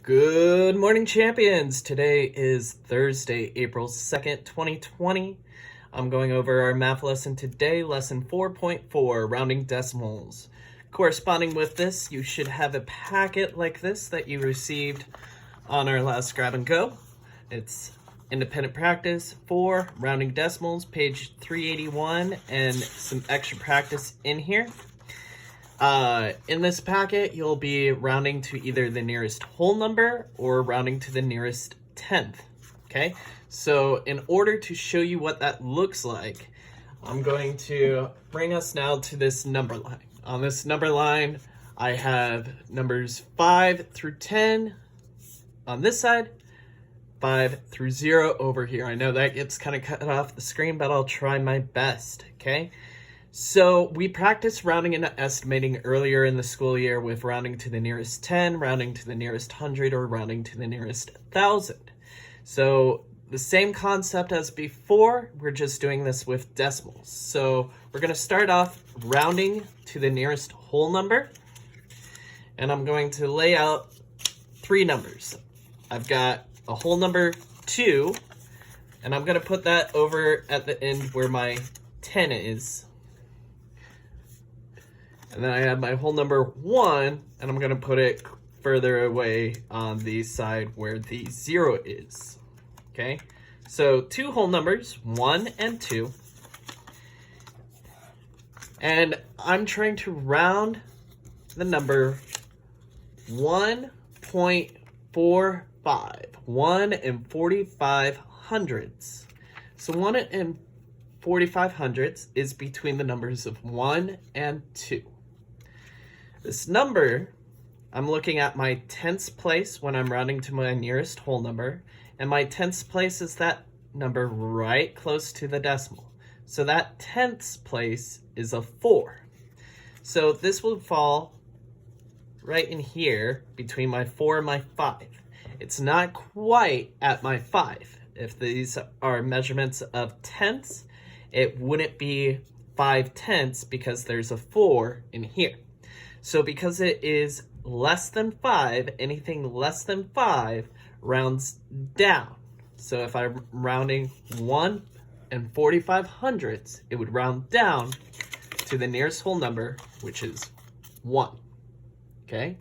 Good morning, champions. Today is Thursday, April 2nd, 2020. I'm going over our math lesson today, lesson 4.4, rounding decimals. Corresponding with this, you should have a packet like this that you received on our last grab and go. It's independent practice for rounding decimals, page 381, and some extra practice in here. In this packet, you'll be rounding to either the nearest whole number or rounding to the nearest tenth, okay? So in order to show you what that looks like, I'm going to bring us now to this number line. On this number line, I have numbers 5 through 10 on this side, 5 through 0 over here. I know that gets kind of cut off the screen, but I'll try my best, okay? So we practiced rounding and estimating earlier in the school year with rounding to the nearest 10, rounding to the nearest 100, or rounding to the nearest 1,000. So the same concept as before, we're just doing this with decimals. So we're going to start off rounding to the nearest whole number, and I'm going to lay out three numbers. I've got a whole number 2, and I'm going to put that over at the end where my 10 is. And then I have my whole number 1, and I'm going to put it further away on the side where the 0 is. Okay, so two whole numbers, 1 and 2. And I'm trying to round the number 1.45, 1 and 45 hundredths. So 1 and 45 hundredths is between the numbers of 1 and 2. This number, I'm looking at my tenths place when I'm rounding to my nearest whole number, and my tenths place is that number right close to the decimal. So that tenths place is a 4. So this will fall right in here between my 4 and my 5. It's not quite at my 5. If these are measurements of tenths, it wouldn't be 5 tenths because there's a 4 in here. So because it is less than 5, anything less than 5 rounds down. So if I'm rounding 1 and 45 hundredths, it would round down to the nearest whole number, which is 1. Okay?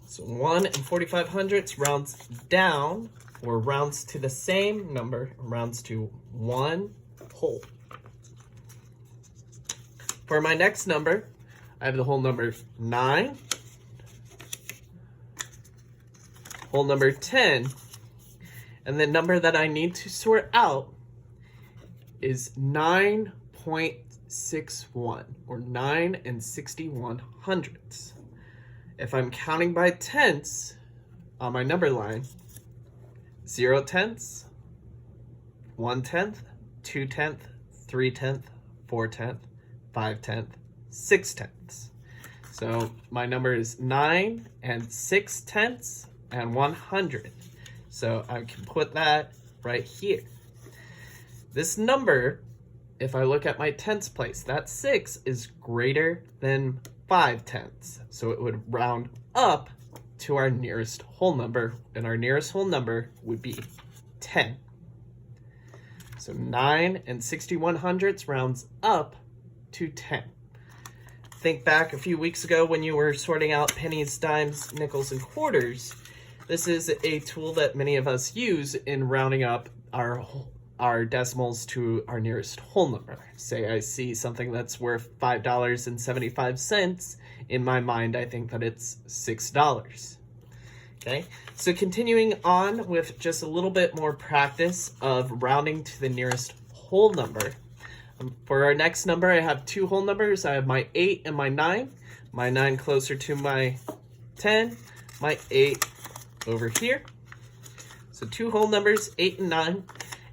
So 1 and 45 hundredths rounds down, or rounds to the same number, rounds to 1 whole. For my next number, I have the whole number 9, whole number 10, and the number that I need to sort out is 9.61, or 9 and 61 hundredths. If I'm counting by tenths on my number line, 0 tenths, 1 tenth, 2 tenth, 3 tenth, 4 tenth, 5 tenth, 6 tenths. So my number is 9 and 6 tenths and 100. So I can put that right here. This number, if I look at my tenths place, that 6 is greater than 5 tenths. So it would round up to our nearest whole number, and our nearest whole number would be 10. So 9 and 61 hundredths rounds up to 10. Think back a few weeks ago when you were sorting out pennies, dimes, nickels, and quarters. This is a tool that many of us use in rounding up our decimals to our nearest whole number. Say I see something that's worth $5.75. In my mind, I think that it's $6. Okay, so continuing on with just a little bit more practice of rounding to the nearest whole number. For our next number, I have two whole numbers. I have my 8 and my 9. My 9 closer to my 10. My 8 over here. So two whole numbers, 8 and 9.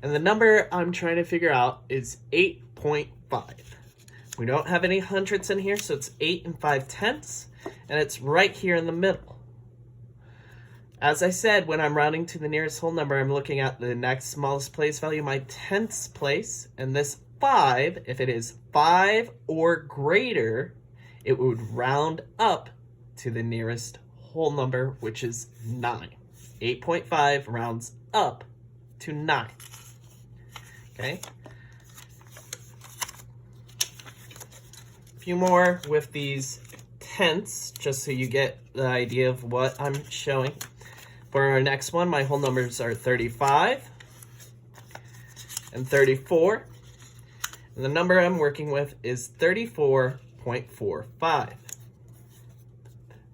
And the number I'm trying to figure out is 8.5. We don't have any hundredths in here, so it's 8 and 5 tenths. And it's right here in the middle. As I said, when I'm rounding to the nearest whole number, I'm looking at the next smallest place value, my tenths place, and this 5, if it is 5 or greater, it would round up to the nearest whole number, which is 9. 8.5 rounds up to 9. Okay? A few more with these tenths, just so you get the idea of what I'm showing. For our next one, my whole numbers are 35 and 34. And the number I'm working with is 34.45.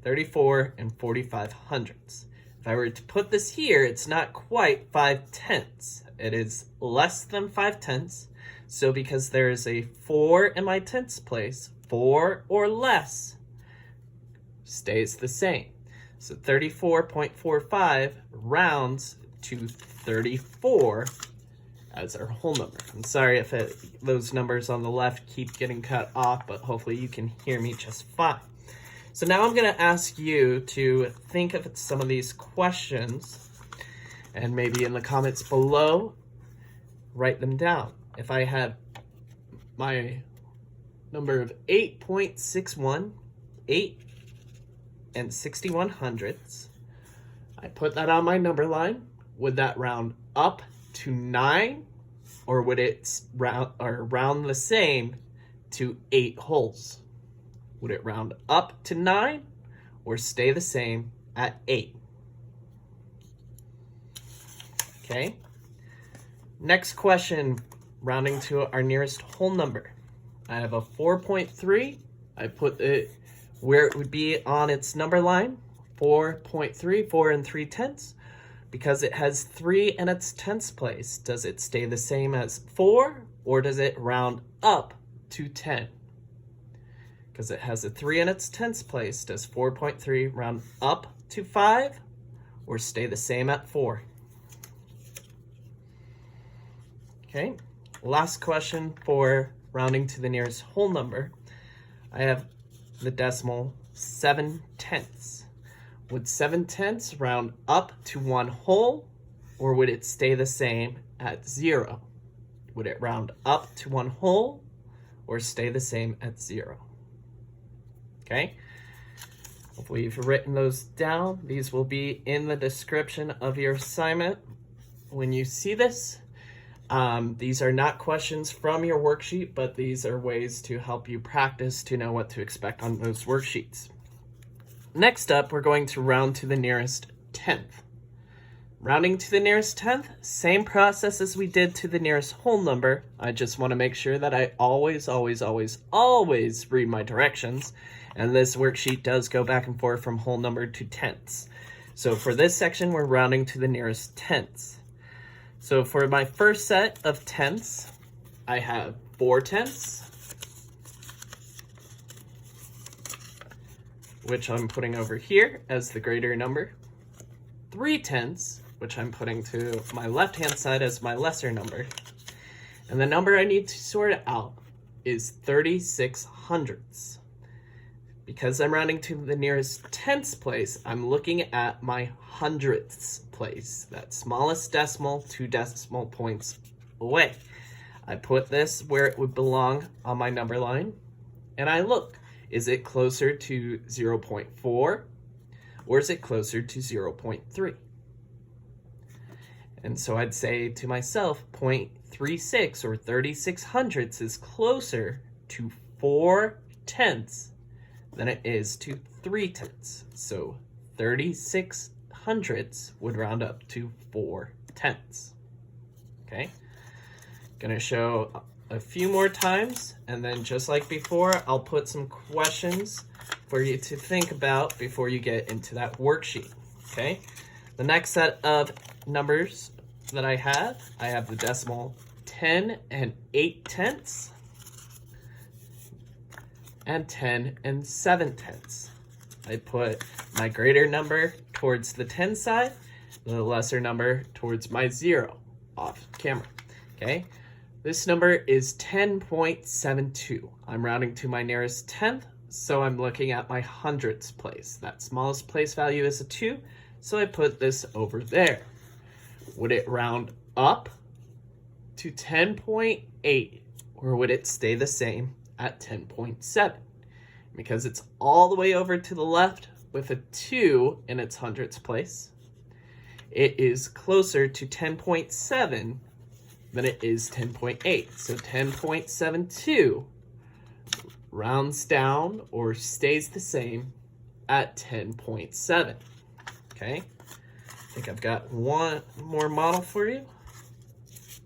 34 and 45 hundredths. If I were to put this here, it's not quite 5 tenths. It is less than 5 tenths. So because there is a 4 in my tenths place, 4 or less stays the same. So 34.45 rounds to 34 as our whole number. I'm sorry if those numbers on the left keep getting cut off, but hopefully you can hear me just fine. So now I'm going to ask you to think of some of these questions, and maybe in the comments below, write them down. If I have my number of 8.61, 8 and 61 hundredths, I put that on my number line, would that round up to 9, or would it round the same to 8 wholes? Would it round up to 9 or stay the same at 8? Okay. Next question, rounding to our nearest whole number. I have a 4.3. I put it where it would be on its number line, 4.3, 4 and 3 tenths. Because it has 3 in its tenths place, does it stay the same as 4, or does it round up to 10? Because it has a 3 in its tenths place, does 4.3 round up to 5, or stay the same at 4? Okay, last question for rounding to the nearest whole number. I have the decimal 7 tenths. Would 7 tenths round up to 1 whole, or would it stay the same at 0? Would it round up to 1 whole, or stay the same at 0? Okay, hopefully you've written those down. These will be in the description of your assignment when you see this. These are not questions from your worksheet, but these are ways to help you practice to know what to expect on those worksheets. Next up, we're going to round to the nearest tenth. Rounding to the nearest tenth, same process as we did to the nearest whole number. I just want to make sure that I always read my directions. And this worksheet does go back and forth from whole number to tenths. So for this section, we're rounding to the nearest tenths. So for my first set of tenths, I have 4 tenths, which I'm putting over here as the greater number, 3 tenths, which I'm putting to my left-hand side as my lesser number, and the number I need to sort out is 36 hundredths. Because I'm rounding to the nearest tenths place, I'm looking at my hundredths place, that smallest decimal 2 decimal points away. I put this where it would belong on my number line, and I look. Is it closer to 0.4, or is it closer to 0.3? And so I'd say to myself, 0.36 or 36 hundredths is closer to 4 tenths than it is to 3 tenths. So 36 hundredths would round up to 4 tenths. Okay? Gonna show a few more times, and then just like before, I'll put some questions for you to think about before you get into that worksheet, okay? The next set of numbers that I have the decimal 10 and 8 tenths, and 10 and 7 tenths. I put my greater number towards the 10 side, the lesser number towards my 0 off camera, okay? This number is 10.72. I'm rounding to my nearest tenth, so I'm looking at my hundredths place. That smallest place value is a 2, so I put this over there. Would it round up to 10.8, or would it stay the same at 10.7? Because it's all the way over to the left, with a 2 in its hundredths place, it is closer to 10.7 than it is 10.8. So 10.72 rounds down or stays the same at 10.7. Okay, I think I've got one more model for you.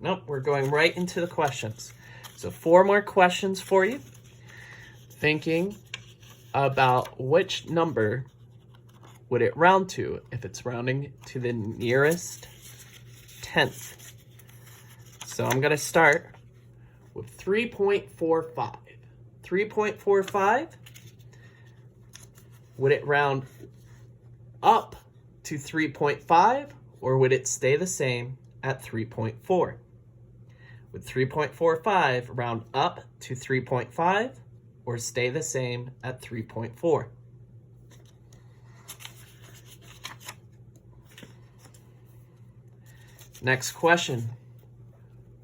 Nope, we're going right into the questions. So 4 more questions for you. Thinking about which number would it round to if it's rounding to the nearest tenth. So I'm going to start with 3.45. 3.45, would it round up to 3.5 or would it stay the same at 3.4? Would 3.45 round up to 3.5 or stay the same at 3.4? Next question.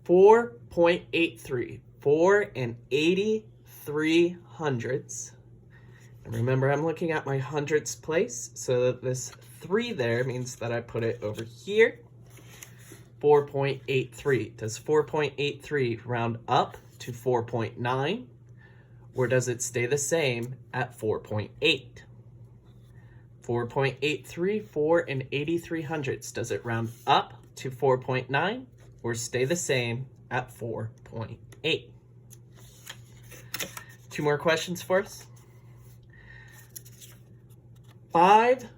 4.83. 4 and 83 hundredths. And remember, I'm looking at my hundredths place, so that this 3 there means that I put it over here. 4.83. Does 4.83 round up to 4.9, or does it stay the same at 4.8? 4.83, 4 and 83 hundredths. Does it round up to 4.9 or stay the same at 4.8? 2 more questions for us. 5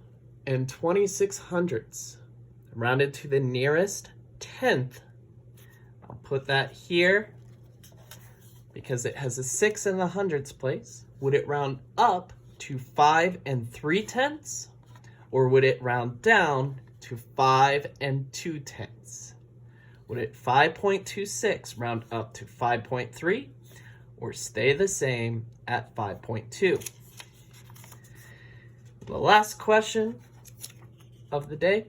and 26 hundredths. Rounded to the nearest tenth. I'll put that here because it has a 6 in the hundredths place. Would it round up to 5 and 3/10, or would it round down to 5 and 2/10? Would it 5.26 round up to 5.3 or stay the same at 5.2? The last question of the day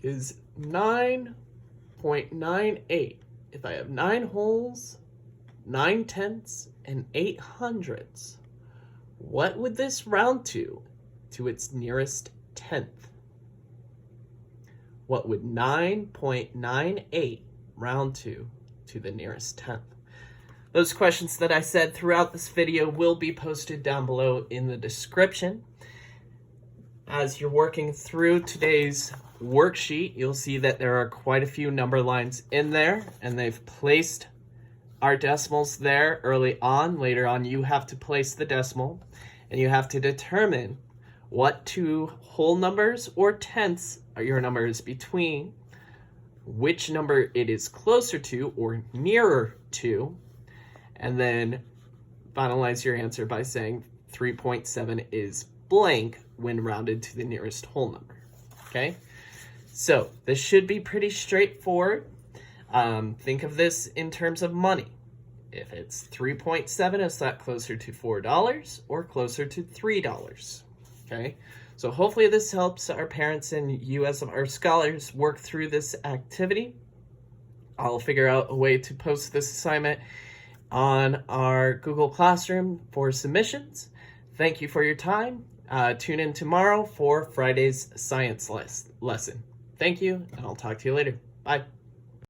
is 9.98. If I have 9 wholes, 9/10, and 8 hundredths, what would this round to its nearest tenth? What would 9.98 round to the nearest tenth? Those questions that I said throughout this video will be posted down below in the description. As you're working through today's worksheet, you'll see that there are quite a few number lines in there, and they've placed our decimals there early on. Later on, you have to place the decimal, and you have to determine what 2 whole numbers or tenths are your numbers between, which number it is closer to or nearer to, and then finalize your answer by saying 3.7 is blank when rounded to the nearest whole number. Okay, so this should be pretty straightforward. Think of this in terms of money. If it's 3.7, is that closer to $4 or closer to $3? Okay, so hopefully this helps our parents and you as our scholars work through this activity. I'll figure out a way to post this assignment on our Google Classroom for submissions. Thank you for your time. Tune in tomorrow for Friday's science lesson. Thank you, and I'll talk to you later. Bye.